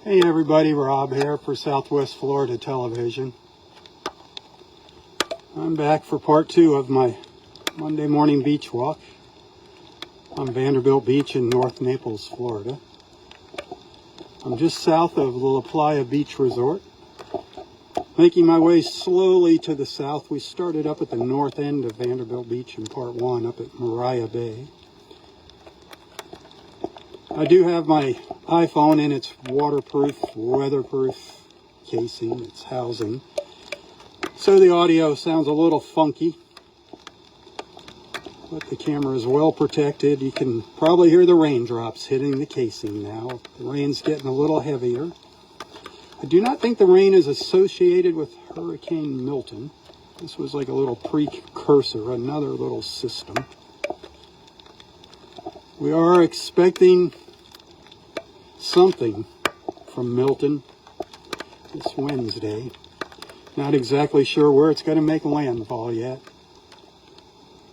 Hey everybody, Rob here for Southwest Florida Television. I'm back for part 2 of my Monday morning beach walk on Vanderbilt Beach in North Naples, Florida. I'm just south of the La Playa Beach Resort. Making my way slowly to the south. We started up at the north end of Vanderbilt Beach in part 1 up at Mariah Bay. I do have my iPhone in its waterproof, weatherproof casing, its housing. So the audio sounds a little funky, but the camera is well protected. You can probably hear the raindrops hitting the casing now. The rain's getting a little heavier. I do not think the rain is associated with Hurricane Milton. This was like a little precursor, another little system. We are expecting something from Milton this Wednesday. Not exactly sure where it's going to make landfall yet,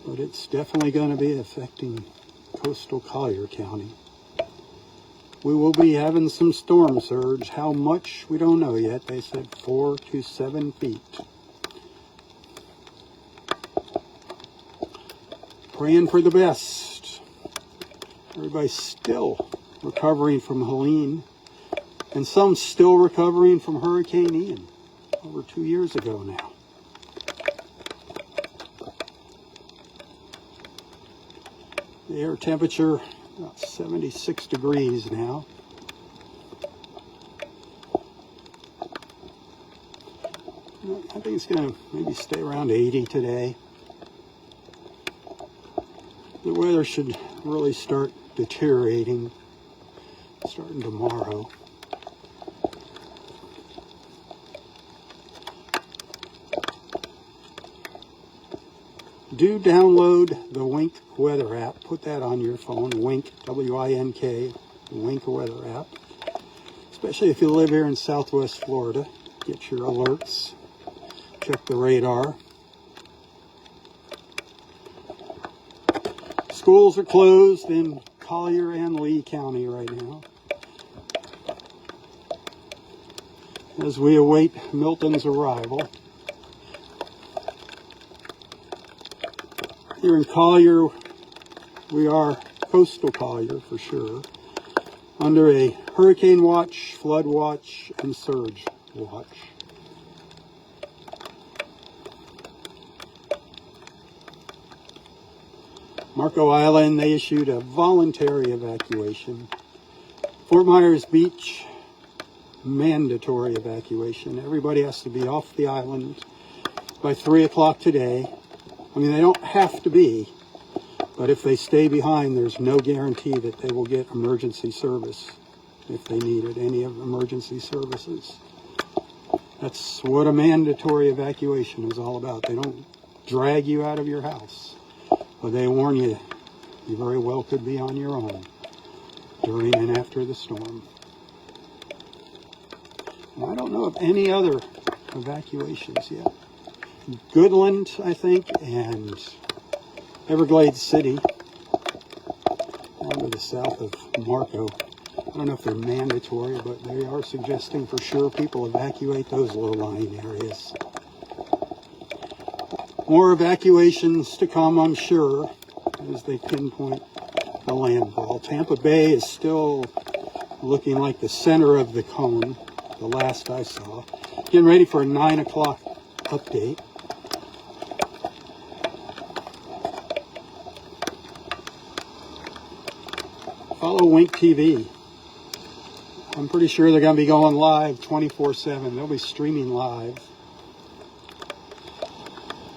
but it's definitely going to be affecting coastal Collier County. We will be having some storm surge. How much, we don't know yet. They said 4 to 7 feet. Praying for the best. Everybody's still recovering from Helene, and some still recovering from Hurricane Ian over 2 years ago now. The air temperature about 76 degrees now. I think it's going to maybe stay around 80 today. The weather should really start deteriorating starting tomorrow. Do download the Wink weather app. Put that on your phone. Wink, W-I-N-K, Wink weather app. Especially if you live here in Southwest Florida. Get your alerts. Check the radar. Schools are closed in Collier and Lee County right now, as we await Milton's arrival. Here in Collier, we are coastal Collier for sure, under a hurricane watch, flood watch, and surge watch. Marco Island, they issued a voluntary evacuation. Fort Myers Beach, mandatory evacuation. Everybody has to be off the island by 3 o'clock today. I mean, they don't have to be, but if they stay behind, there's no guarantee that they will get emergency service if they needed any of emergency services. That's what a mandatory evacuation is all about. They don't drag you out of your house. But they warn you, you very well could be on your own during and after the storm. And I don't know of any other evacuations yet. Goodland, I think, and Everglades City, down to the south of Marco. I don't know if they're mandatory, but they are suggesting for sure people evacuate those low-lying areas. More evacuations to come, I'm sure, as they pinpoint the landfall. Tampa Bay is still looking like the center of the cone, the last I saw. Getting ready for a 9 o'clock update. Follow Wink TV. I'm pretty sure they're going to be going live 24/7. They'll be streaming live.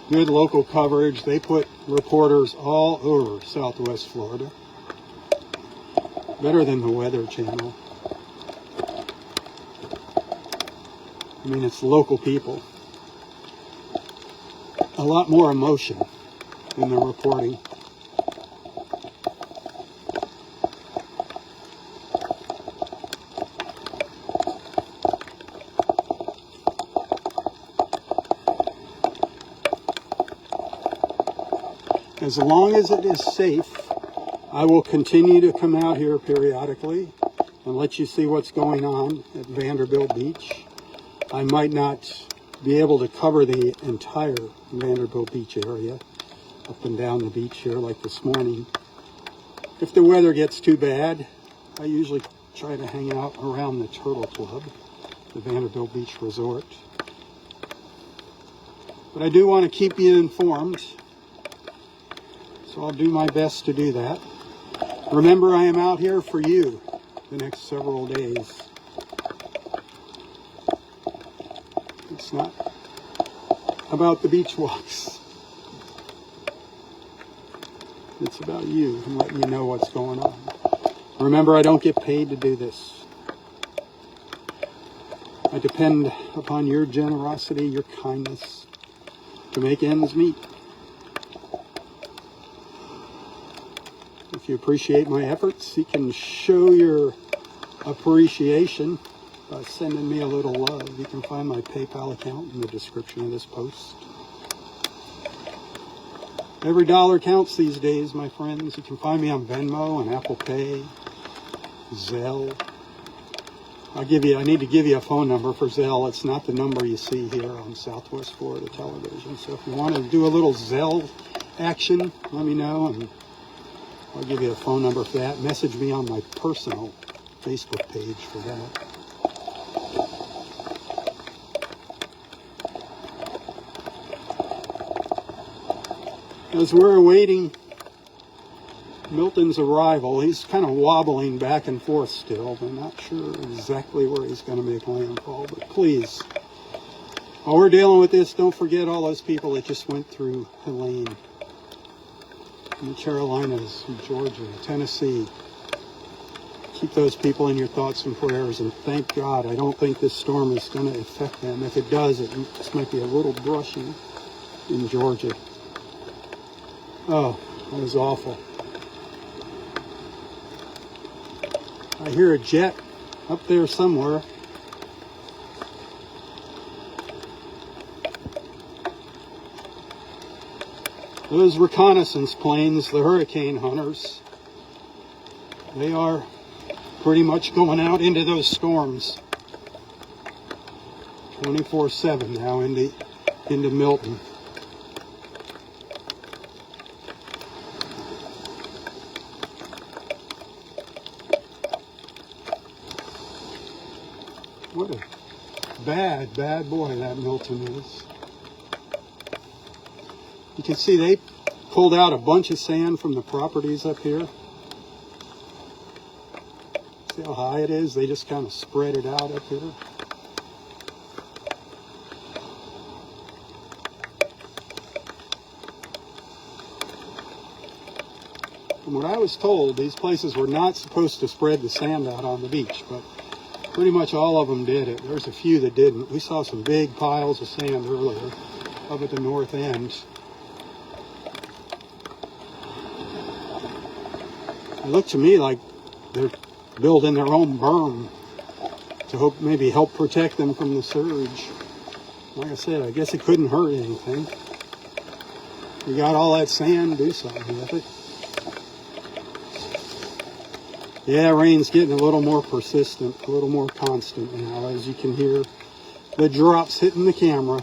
Good local coverage. They put reporters all over Southwest Florida. Better than the Weather Channel. I mean, it's local people. A lot more emotion in the reporting. As long as it is safe, I will continue to come out here periodically and let you see what's going on at Vanderbilt Beach. I might not be able to cover the entire Vanderbilt Beach area, up and down the beach here like this morning. If the weather gets too bad, I usually try to hang out around the Turtle Club, the Vanderbilt Beach Resort. But I do want to keep you informed, so I'll do my best to do that. Remember, I am out here for you the next several days. It's not about the beach walks. It's about you and letting you know what's going on. Remember, I don't get paid to do this. I depend upon your generosity, your kindness, to make ends meet. If you appreciate my efforts, you can show your appreciation by sending me a little love. You can find my PayPal account in the description of this post. Every dollar counts these days, my friends. You can find me on Venmo and Apple Pay, Zelle. I need to give you a phone number for Zelle. It's not the number you see here on Southwest Florida Television. So if you want to do a little Zelle action, let me know, and I'll give you a phone number for that. Message me on my personal Facebook page for that. As we're awaiting Milton's arrival, he's kind of wobbling back and forth still. I'm not sure exactly where he's going to make landfall, but please, while we're dealing with this, don't forget all those people that just went through Helene, in the Carolinas, in Georgia, Tennessee. Keep those people in your thoughts and prayers, and thank God I don't think this storm is going to affect them. If it does, it just might be a little brushy in Georgia. Oh, that was awful. I hear a jet up there somewhere. Those reconnaissance planes, the hurricane hunters, they are pretty much going out into those storms 24/7 now into Milton. What a bad, bad boy that Milton is. You can see they pulled out a bunch of sand from the properties up here. See how high it is? They just kind of spread it out up here. From what I was told, these places were not supposed to spread the sand out on the beach, but pretty much all of them did it. There's a few that didn't. We saw some big piles of sand earlier up at the north end. It looked to me like they're building their own berm to maybe help protect them from the surge. Like I said, I guess it couldn't hurt anything. We got all that sand, do something with it. Yeah, rain's getting a little more persistent, a little more constant now, as you can hear the drops hitting the camera.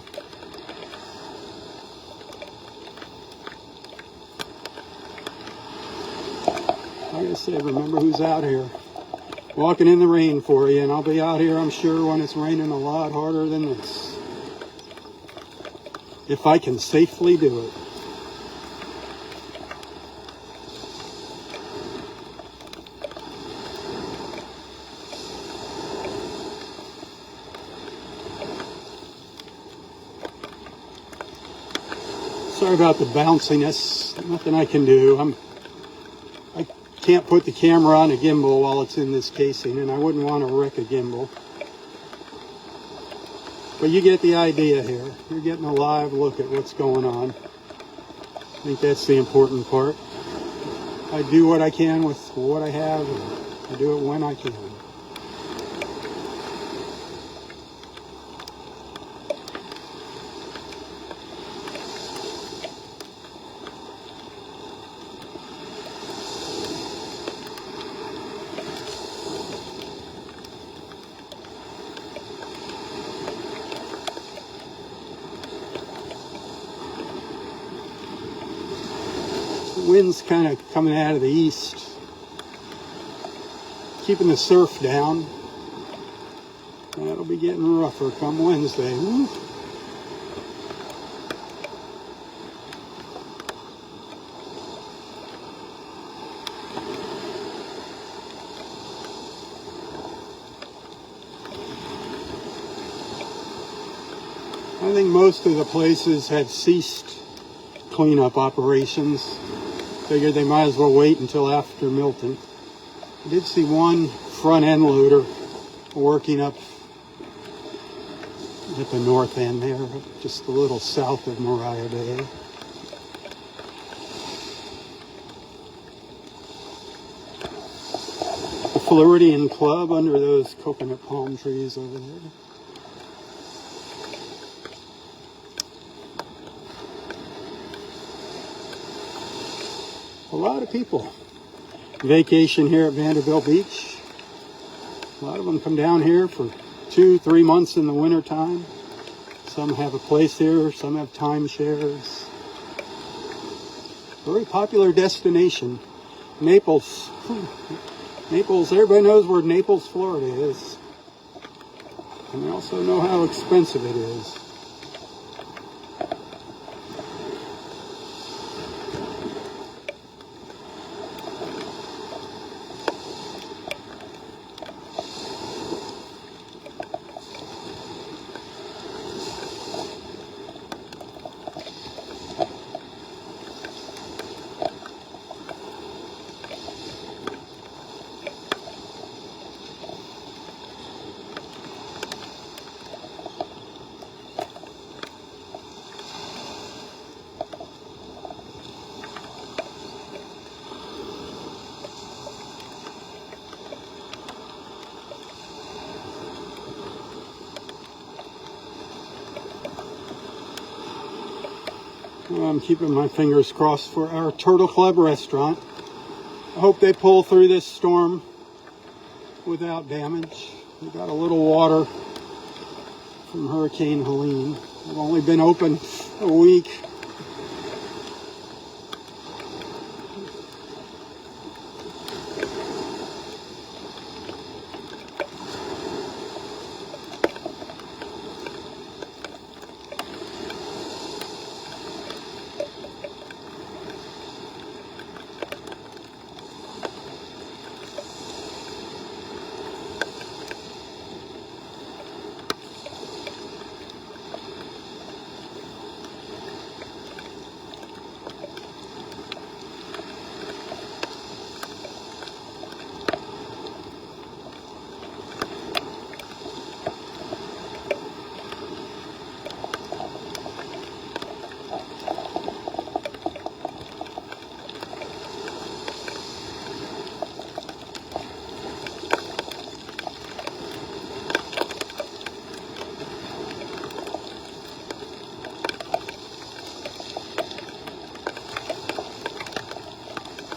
Like I said, remember who's out here walking in the rain for you, and I'll be out here, I'm sure, when it's raining a lot harder than this, if I can safely do it. Sorry about the bounciness. Nothing I can do. I can't put the camera on a gimbal while it's in this casing, and I wouldn't want to wreck a gimbal. But you get the idea here. You're getting a live look at what's going on. I think that's the important part. I do what I can with what I have, and I do it when I can. Wind's kind of coming out of the east, keeping the surf down. That'll be getting rougher come Wednesday. Woo. I think most of the places have ceased cleanup operations. Figured they might as well wait until after Milton. I did see one front end loader working up at the north end there, just a little south of Mariah Bay. The Floridian Club under those coconut palm trees over there. A lot of people vacation here at Vanderbilt Beach. A lot of them come down here for 2-3 months in the winter time. Some have a place here, some have timeshares. Very popular destination. Naples. Naples, everybody knows where Naples, Florida is. And they also know how expensive it is. I'm keeping my fingers crossed for our Turtle Club restaurant. I hope they pull through this storm without damage. We got a little water from Hurricane Helene. They've only been open a week.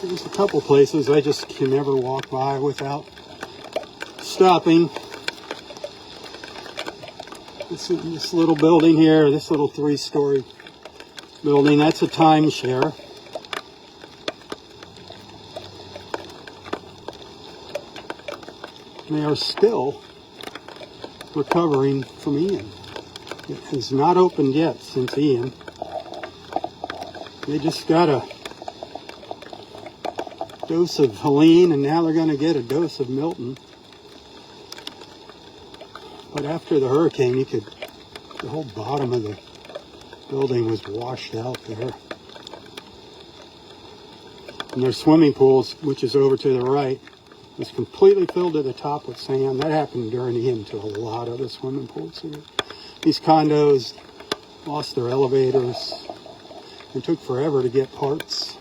There's a couple places I just can never walk by without stopping. This little building here, this little 3-story building, that's a timeshare. And they are still recovering from Ian. It has not opened yet since Ian. They just got a dose of Helene, and now they're going to get a dose of Milton. But after the hurricane, the whole bottom of the building was washed out there. And their swimming pools, which is over to the right, was completely filled to the top with sand. That happened during Ian to a lot of the swimming pools here. These condos lost their elevators. It took forever to get parts.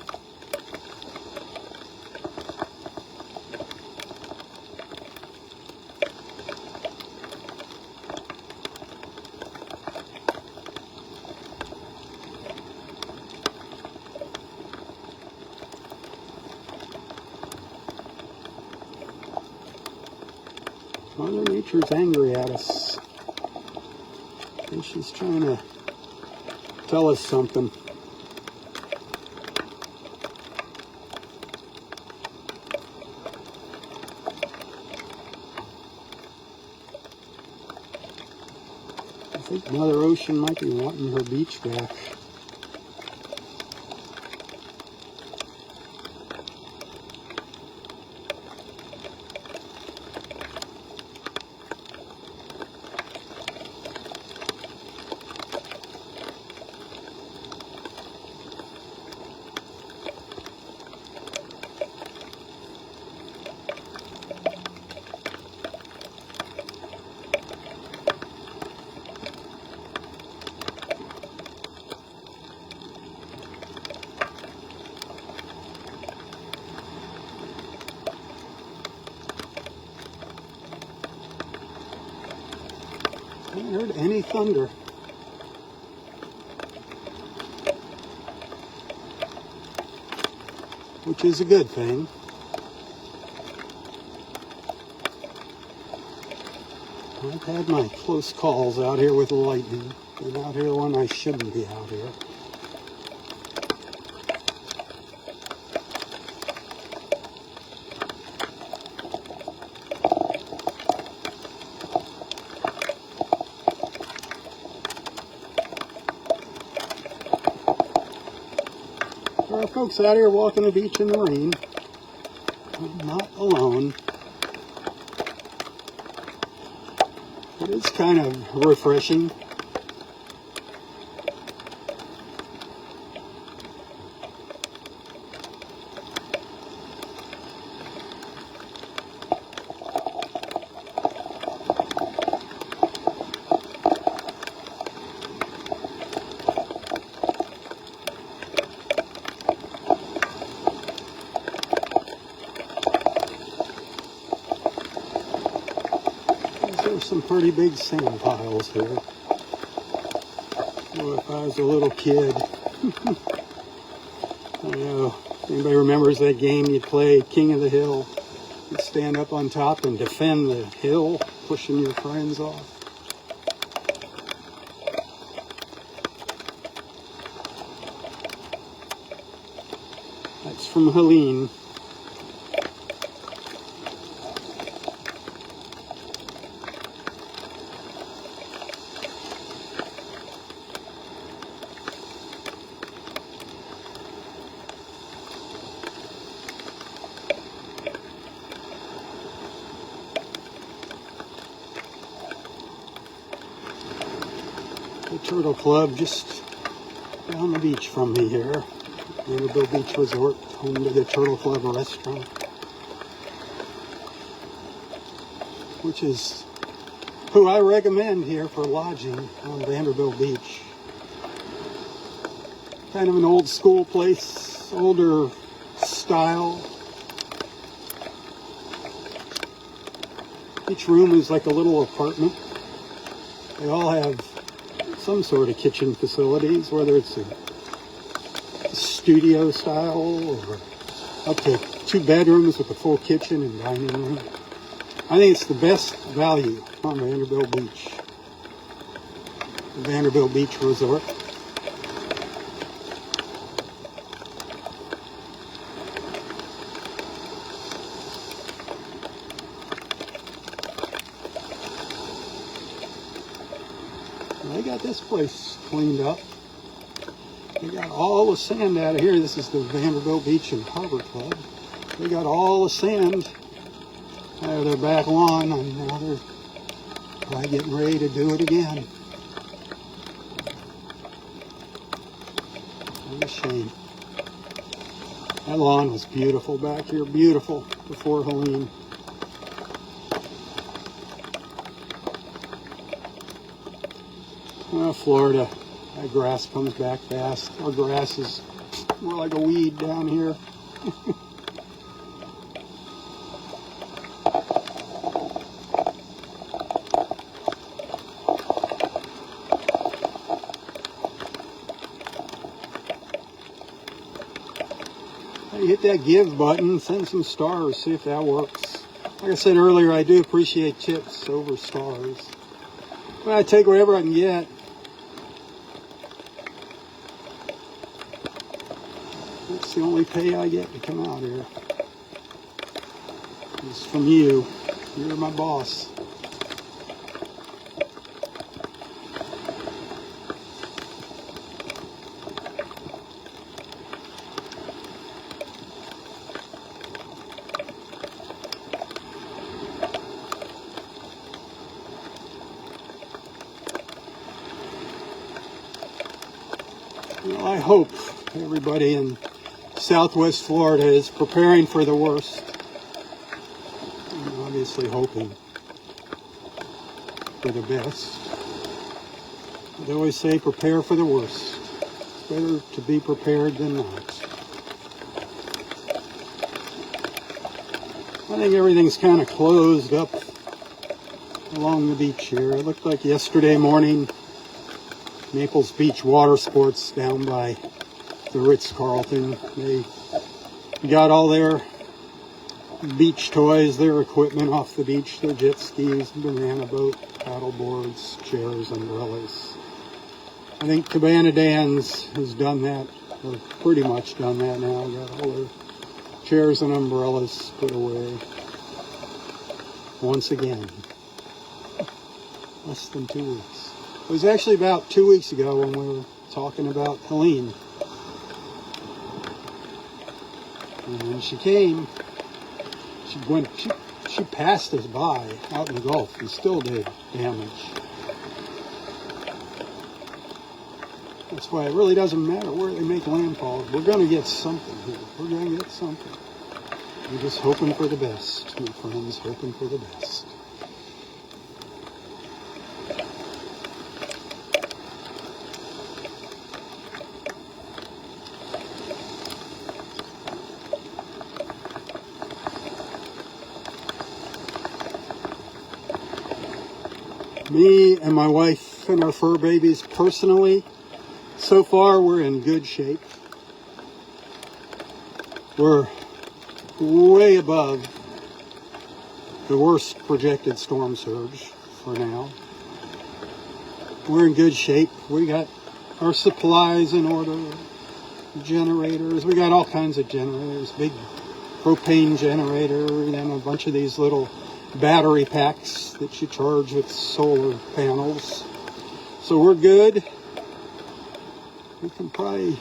Mother Nature's angry at us. I think she's trying to tell us something. think Mother Ocean might be wanting her beach back. I haven't heard any thunder. Which is a good thing. I've had my close calls out here with lightning, and out here when I shouldn't be out here. There are folks out here walking the beach in the rain. I'm not alone. It is kind of refreshing. There's some pretty big sand piles here. Well, if I was a little kid, I don't know, anybody remembers that game you played, King of the Hill? You'd stand up on top and defend the hill, pushing your friends off. That's from Helene. The Turtle Club just down the beach from me here. Naples Beach Resort, home to the Turtle Club restaurant, which is who I recommend here for lodging on Vanderbilt Beach. Kind of an old school place, older style. Each room is like a little apartment. They all have some sort of kitchen facilities, whether it's a studio style or up to 2 bedrooms with a full kitchen and dining room. I think it's the best value on Vanderbilt Beach. The Vanderbilt Beach Resort. They got this place cleaned up. They got all the sand out of here. This is the Vanderbilt Beach and Harbor Club. They got all the sand out of their back lawn, and now they're probably getting ready to do it again. What a shame. That lawn was beautiful back here, beautiful before Helene. Florida, that grass comes back fast. Our grass is more like a weed down here. You hit that give button, send some stars, see if that works. Like I said earlier, I do appreciate tips over stars. But I take whatever I can get. That's the only pay I get to come out here. It's from you. You're my boss. I hope everybody in Southwest Florida is preparing for the worst. I'm obviously hoping for the best. They always say prepare for the worst. It's better to be prepared than not. I think everything's kind of closed up along the beach here. It looked like yesterday morning, Naples Beach Water Sports down by the Ritz-Carlton. They got all their beach toys, their equipment off the beach, their jet skis, banana boat, paddle boards, chairs, umbrellas. I think Cabana Dan's has done that, or pretty much done that now. Got all their chairs and umbrellas put away. Once again. Less than 2 weeks. It was actually about 2 weeks ago when we were talking about Helene. And when she came, she passed us by out in the Gulf and still did damage. That's why it really doesn't matter where they make landfall. We're going to get something here. We're going to get something. We're just hoping for the best, my friends, hoping for the best. Me and my wife and our fur babies personally, so far we're in good shape. We're way above the worst projected storm surge for now. We're in good shape. We got our supplies in order, generators. We got all kinds of generators, big propane generator, and then a bunch of these little battery packs that you charge with solar panels. So we're good. We can probably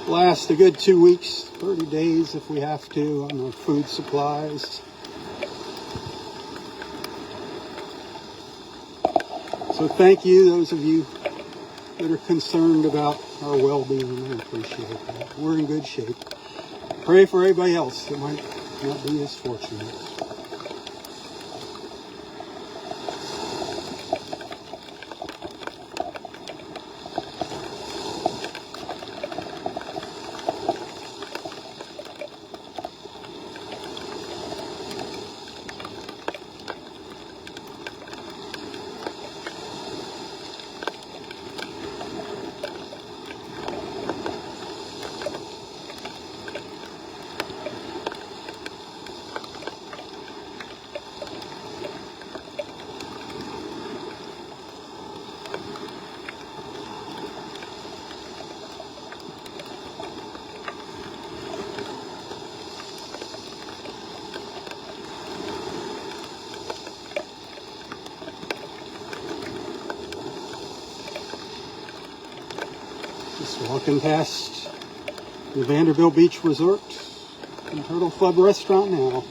last a good 2 weeks, 30 days if we have to on our food supplies. So thank you, those of you that are concerned about our well-being. I appreciate that. We're in good shape. Pray for everybody else that might not be as fortunate. Just walking past the Vanderbilt Beach Resort and Turtle Club Restaurant now.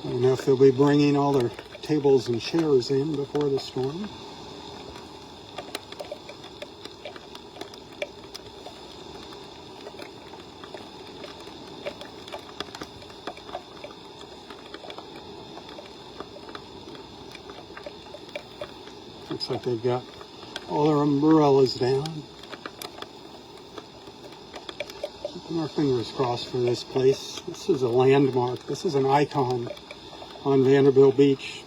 I don't know if they'll be bringing all their tables and chairs in before the storm. Looks like they've got all their umbrellas down. Keeping our fingers crossed for this place. This is a landmark. This is an icon on Vanderbilt Beach.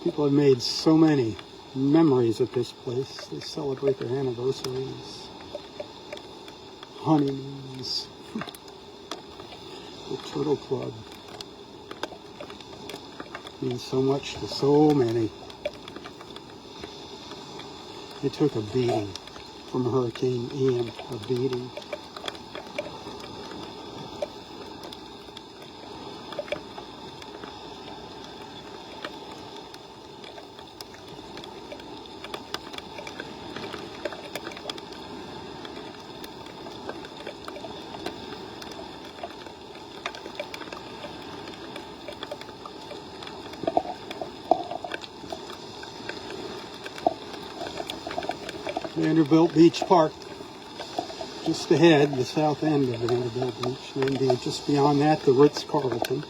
People have made so many memories at this place. They celebrate their anniversaries, honeymoons, the Turtle Club means so much to so many. It took a beating from Hurricane Ian, a beating. Vanderbilt Beach Park. Just ahead, the south end of Vanderbilt Beach, and then just beyond that, the Ritz-Carlton.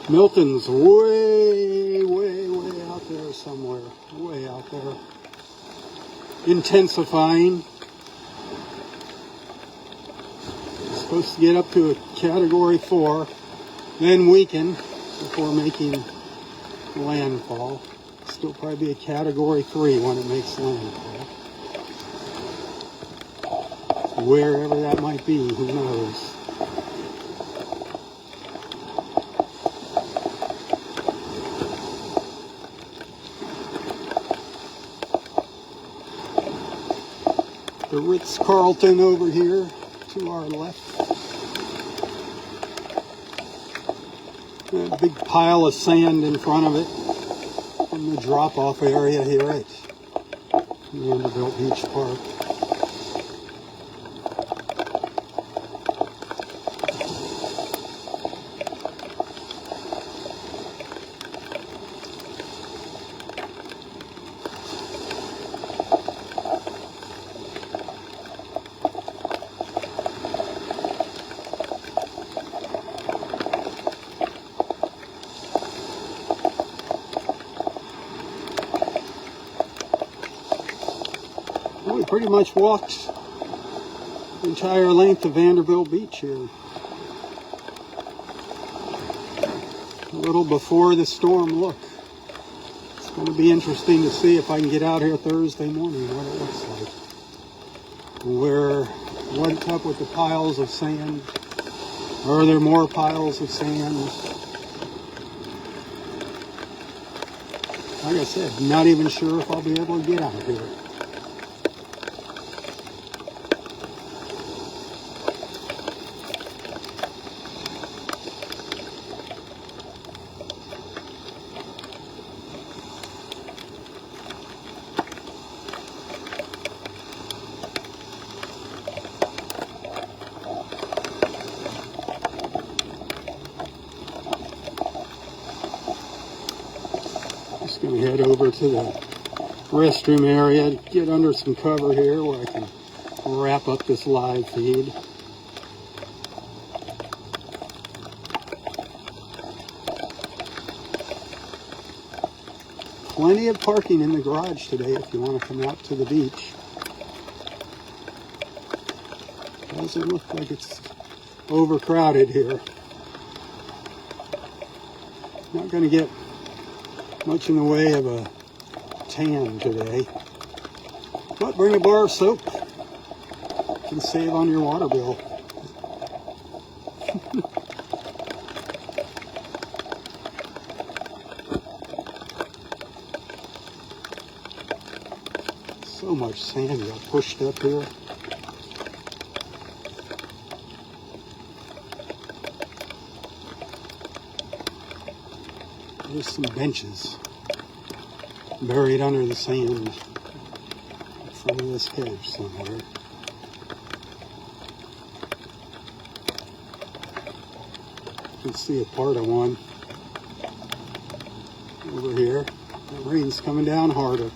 Milton's way out there somewhere. Way out there. Intensifying. It's supposed to get up to a Category 4, then weaken before making landfall. Still probably be a Category 3 when it makes landfall. Wherever that might be, who knows. The Ritz-Carlton over here to our left. A big pile of sand in front of it from the drop-off area here at Vanderbilt Beach Park. We pretty much walked the entire length of Vanderbilt Beach here. A little before the storm look. It's going to be interesting to see if I can get out here Thursday morning, what it looks like. What's up with the piles of sand? Are there more piles of sand? Like I said, not even sure if I'll be able to get out here. Just going to head over to the restroom area to get under some cover here where I can wrap up this live feed. Plenty of parking in the garage today if you want to come out to the beach. Doesn't look like it's overcrowded here. Not going to get much in the way of a tan today. But bring a bar of soap. You can save on your water bill. So much sand got pushed up here. There's some benches buried under the sand in front of this hedge somewhere. You can see a part of one over here. The rain's coming down harder.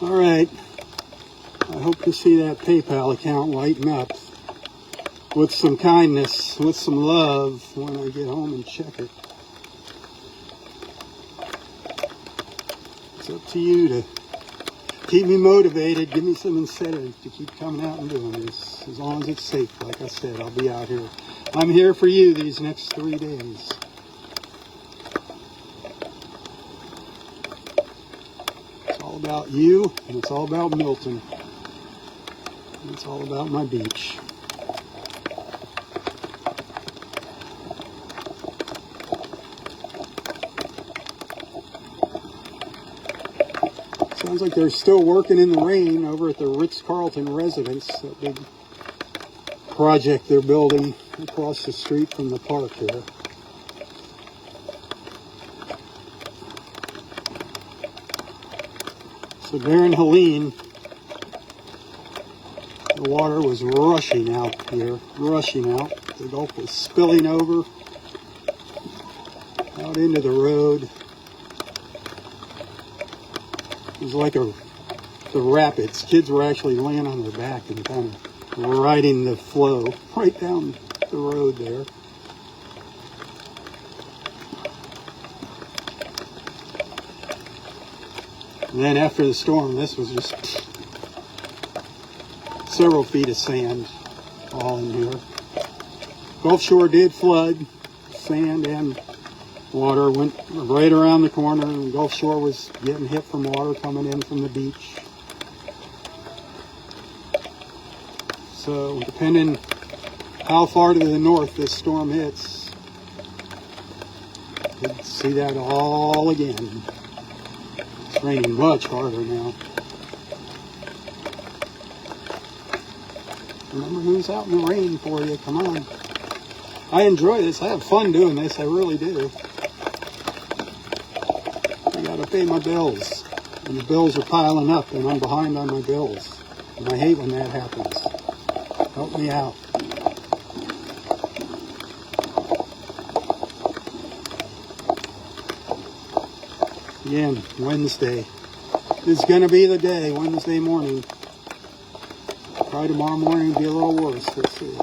All right, I hope to see that PayPal account lighten up with some kindness, with some love when I get home and check it. It's up to you to keep me motivated, give me some incentive to keep coming out and doing this. As long as it's safe, like I said, I'll be out here. I'm here for you these next 3 days. It's all about you, and it's all about Milton. And it's all about my beach. Sounds like they're still working in the rain over at the Ritz-Carlton residence, that big project they're building across the street from the park here. So during Helene, the water was rushing out here, rushing out. The Gulf was spilling over out into the road. It was like the rapids. Kids were actually laying on their back and kind of riding the flow right down the road there. And then after the storm, this was just several feet of sand all in here. Gulf Shore did flood. Sand and water went right around the corner, and Gulf Shore was getting hit from water coming in from the beach. So depending how far to the north this storm hits, you could see that all again. It's raining much harder now. Remember who's out in the rain for you. Come on. I enjoy this. I have fun doing this. I really do. I gotta pay my bills. And the bills are piling up and I'm behind on my bills. And I hate when that happens. Help me out. Again, Wednesday is going to be the day, Wednesday morning. Probably tomorrow morning will be a little worse. Let's see.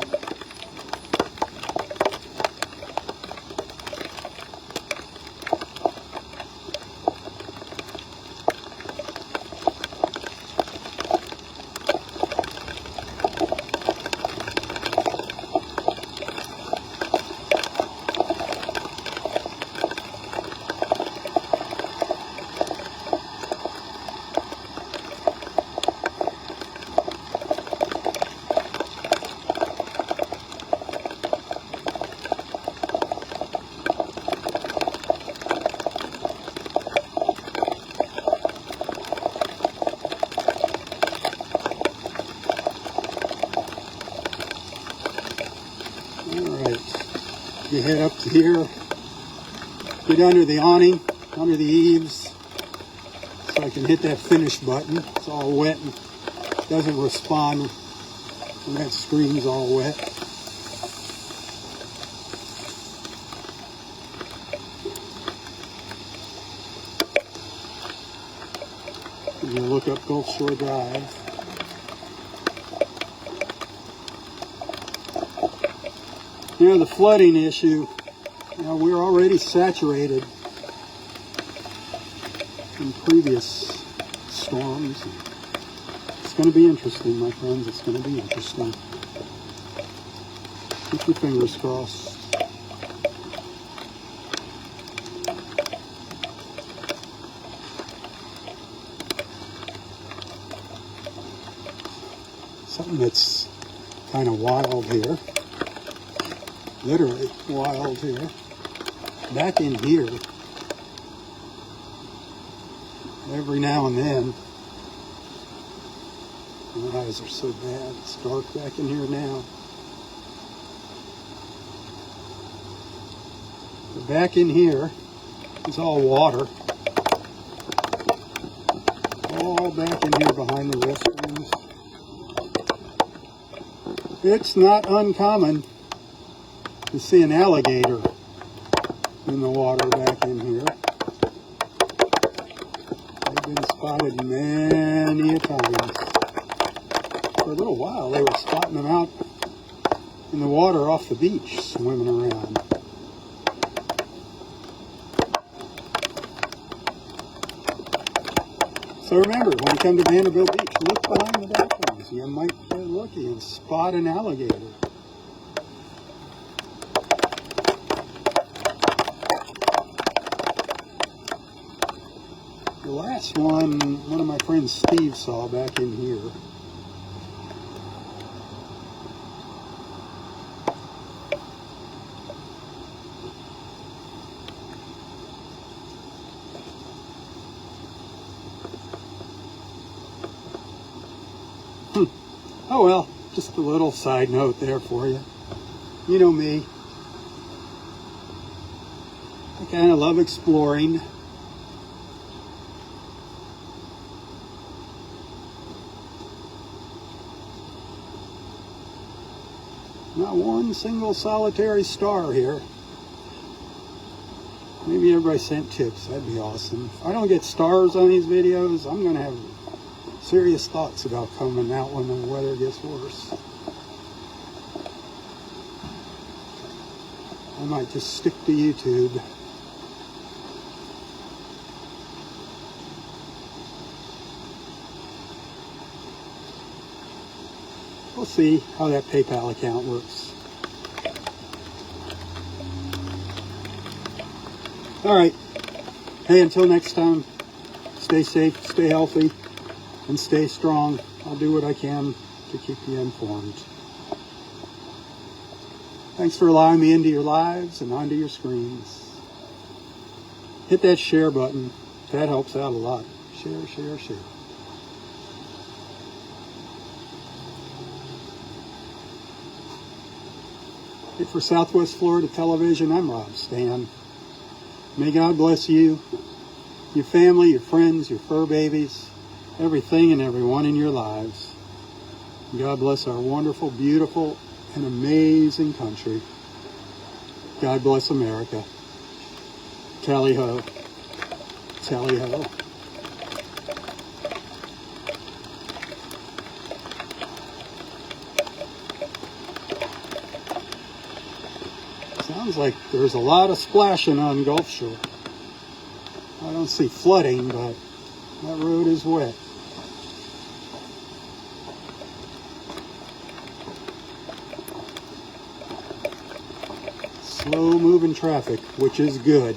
You head up to here, get under the awning, under the eaves, so I can hit that finish button. It's all wet and doesn't respond when that screen's all wet. You look up Gulf Shore Drive. You know, the flooding issue, you know, we're already saturated in previous storms. It's going to be interesting, my friends. It's going to be interesting. Keep your fingers crossed. Something that's kind of wild here. Literally wild here. Back in here, every now and then. My eyes are so bad. It's dark back in here now. But back in here is all water. All back in here behind the restrooms. It's not uncommon to see an alligator in the water back in here. They've been spotted many a times. For a little while they were spotting them out in the water off the beach, swimming around. So remember, when you come to Vanderbilt Beach, look behind the bathrooms. You might get lucky and spot an alligator. The last one of my friends Steve saw back in here. Oh well, just a little side note there for you. You know me. I kind of love exploring. Not one single solitary star here. Maybe everybody sent tips. That'd be awesome. If I don't get stars on these videos, I'm going to have serious thoughts about coming out when the weather gets worse. I might just stick to YouTube. We'll see how that PayPal account works. All right. Hey, until next time, stay safe, stay healthy, and stay strong. I'll do what I can to keep you informed. Thanks for allowing me into your lives and onto your screens. Hit that share button. That helps out a lot. Share, share, share. Hey, for Southwest Florida Television, I'm Robb Stan. May God bless you, your family, your friends, your fur babies, everything and everyone in your lives. God bless our wonderful, beautiful, and amazing country. God bless America. Tally ho. Tally ho. Sounds like there's a lot of splashing on Gulf Shore. I don't see flooding, but that road is wet. Slow moving traffic, which is good.